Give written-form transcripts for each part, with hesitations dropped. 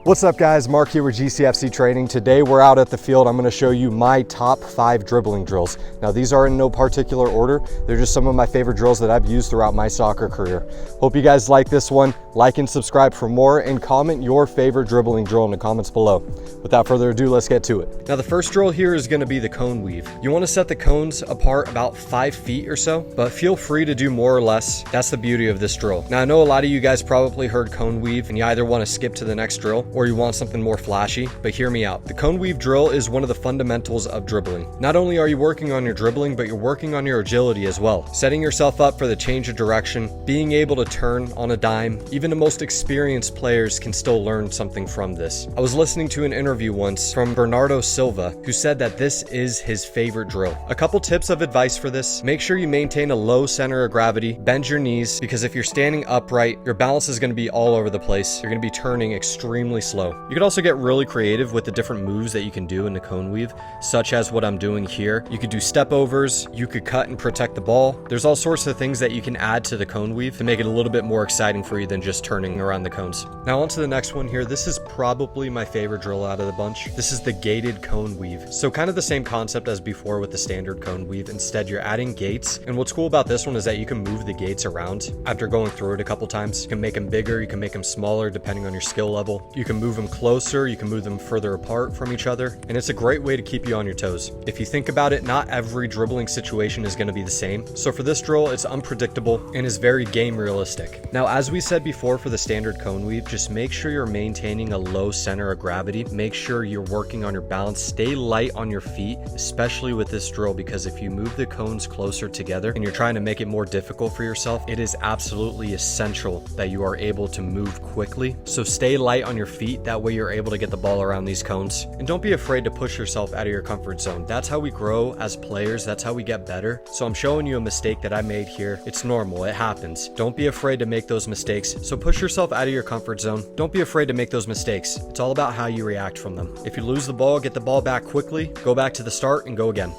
What's up guys, Mark here with GCFC Training. Today we're out at the field. I'm gonna show you my top 5 dribbling drills. Now these are in no particular order. They're just some of my favorite drills that I've used throughout my soccer career. Hope you guys like this one. Like and subscribe for more and comment your favorite dribbling drill in the comments below. Without further ado, let's get to it. Now the first drill here is gonna be the cone weave. You wanna set the cones apart about 5 feet or so, but feel free to do more or less. That's the beauty of this drill. Now I know a lot of you guys probably heard cone weave and you either wanna skip to the next drill or you want something more flashy, but hear me out. The cone weave drill is one of the fundamentals of dribbling. Not only are you working on your dribbling, but you're working on your agility as well. Setting yourself up for the change of direction, being able to turn on a dime. Even the most experienced players can still learn something from this. I was listening to an interview once from Bernardo Silva, who said that this is his favorite drill. A couple tips of advice for this: make sure you maintain a low center of gravity, bend your knees, because if you're standing upright, your balance is going to be all over the place. You're going to be turning extremely slow. You could also get really creative with the different moves that you can do in the cone weave, such as what I'm doing here. You could do step overs, you could cut and protect the ball. There's all sorts of things that you can add to the cone weave to make it a little bit more exciting for you than just turning around the cones. Now on to the next one here. This is probably my favorite drill out of the bunch. This is the gated cone weave. So kind of the same concept as before with the standard cone weave. Instead, you're adding gates. And what's cool about this one is that you can move the gates around after going through it a couple times. You can make them bigger, you can make them smaller depending on your skill level. You can move them closer, you can move them further apart from each other, and it's a great way to keep you on your toes. If you think about it, not every dribbling situation is going to be the same. So for this drill, it's unpredictable and is very game realistic. Now, as we said before for the standard cone weave, just make sure you're maintaining a low center of gravity. Make sure you're working on your balance. Stay light on your feet, especially with this drill, because if you move the cones closer together and you're trying to make it more difficult for yourself, it is absolutely essential that you are able to move quickly. So stay light on your feet. That way you're able to get the ball around these cones. And don't be afraid to push yourself out of your comfort zone. That's how we grow as players. That's how we get better. So I'm showing you a mistake that I made here. It's normal. It happens. Don't be afraid to make those mistakes. So push yourself out of your comfort zone. Don't be afraid to make those mistakes. It's all about how you react from them. If you lose the ball, get the ball back quickly, go back to the start and go again.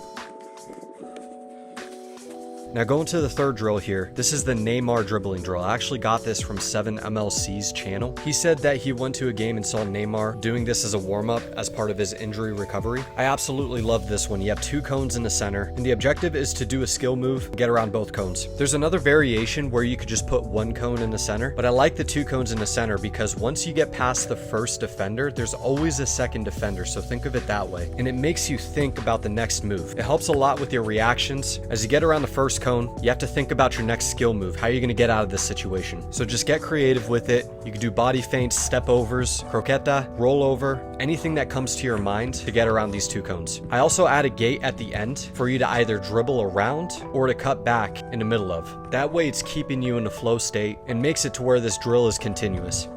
Now going to the third drill here, this is the Neymar dribbling drill. I actually got this from 7MLC's channel. He said that he went to a game and saw Neymar doing this as a warm-up as part of his injury recovery. I absolutely love this one. You have 2 cones in the center, and the objective is to do a skill move and get around both cones. There's another variation where you could just put 1 cone in the center, but I like the 2 cones in the center because once you get past the first defender, there's always a second defender, so think of it that way. And it makes you think about the next move. It helps a lot with your reactions. As you get around the first cone, you have to think about your next skill move. How are you going to get out of this situation? So just get creative with it. You can do body feints, step overs, croqueta, roll over, anything that comes to your mind to get around these 2 cones. I also add a gate at the end for you to either dribble around or to cut back in the middle of. That way it's keeping you in a flow state and makes it to where this drill is continuous.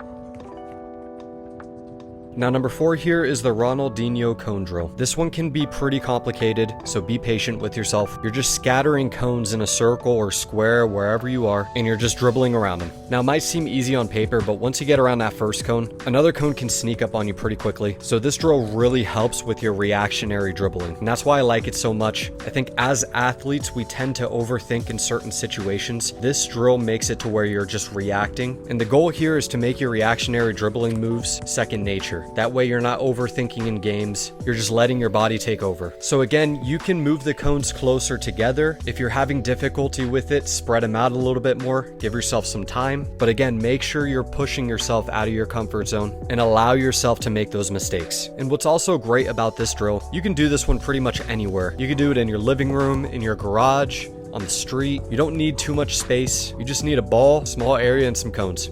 Now number 4 here is the Ronaldino cone drill. This one can be pretty complicated, so be patient with yourself. You're just scattering cones in a circle or square wherever you are, and you're just dribbling around them. Now it might seem easy on paper, but once you get around that first cone, another cone can sneak up on you pretty quickly. So this drill really helps with your reactionary dribbling, and that's why I like it so much. I think as athletes, we tend to overthink in certain situations. This drill makes it to where you're just reacting, and the goal here is to make your reactionary dribbling moves second nature. That way you're not overthinking in games, you're just letting your body take over. So again, you can move the cones closer together. If you're having difficulty with it, spread them out a little bit more, give yourself some time. But again, make sure you're pushing yourself out of your comfort zone and allow yourself to make those mistakes. And what's also great about this drill, you can do this one pretty much anywhere. You can do it in your living room, in your garage, on the street. You don't need too much space. You just need a ball, small area, and some cones.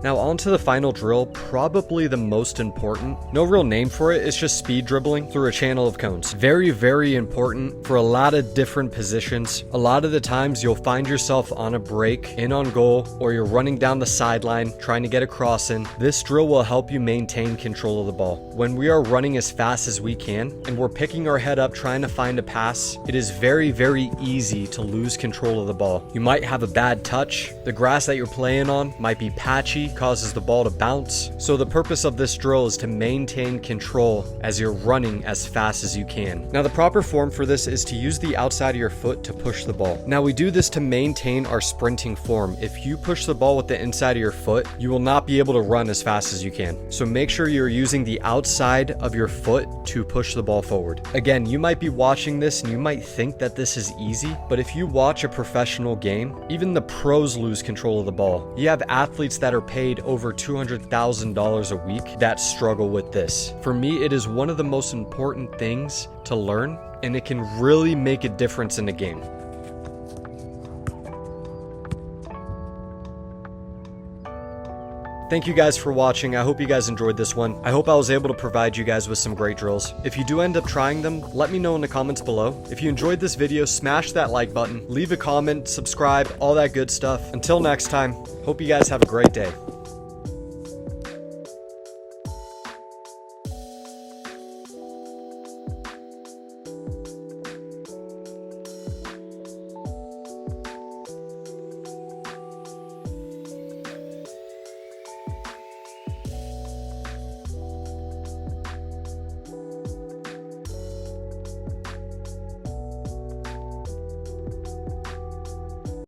Now on to the final drill, probably the most important. No real name for it, it's just speed dribbling through a channel of cones. Very, very important for a lot of different positions. A lot of the times you'll find yourself on a break, in on goal, or you're running down the sideline trying to get a cross in. This drill will help you maintain control of the ball. When we are running as fast as we can and we're picking our head up trying to find a pass, it is very, very easy to lose control of the ball. You might have a bad touch, the grass that you're playing on might be patchy, gravity causes the ball to bounce. So the purpose of this drill is to maintain control as you're running as fast as you can. Now the proper form for this is to use the outside of your foot to push the ball. Now we do this to maintain our sprinting form. If you push the ball with the inside of your foot, you will not be able to run as fast as you can. So make sure you're using the outside of your foot to push the ball forward. Again, you might be watching this and you might think that this is easy, but if you watch a professional game, even the pros lose control of the ball. You have athletes that are paid over $200,000 a week that struggle with this. For me, it is one of the most important things to learn, and it can really make a difference in the game. Thank you guys for watching. I hope you guys enjoyed this one. I hope I was able to provide you guys with some great drills. If you do end up trying them, let me know in the comments below. If you enjoyed this video, smash that like button, leave a comment, subscribe, all that good stuff. Until next time, hope you guys have a great day.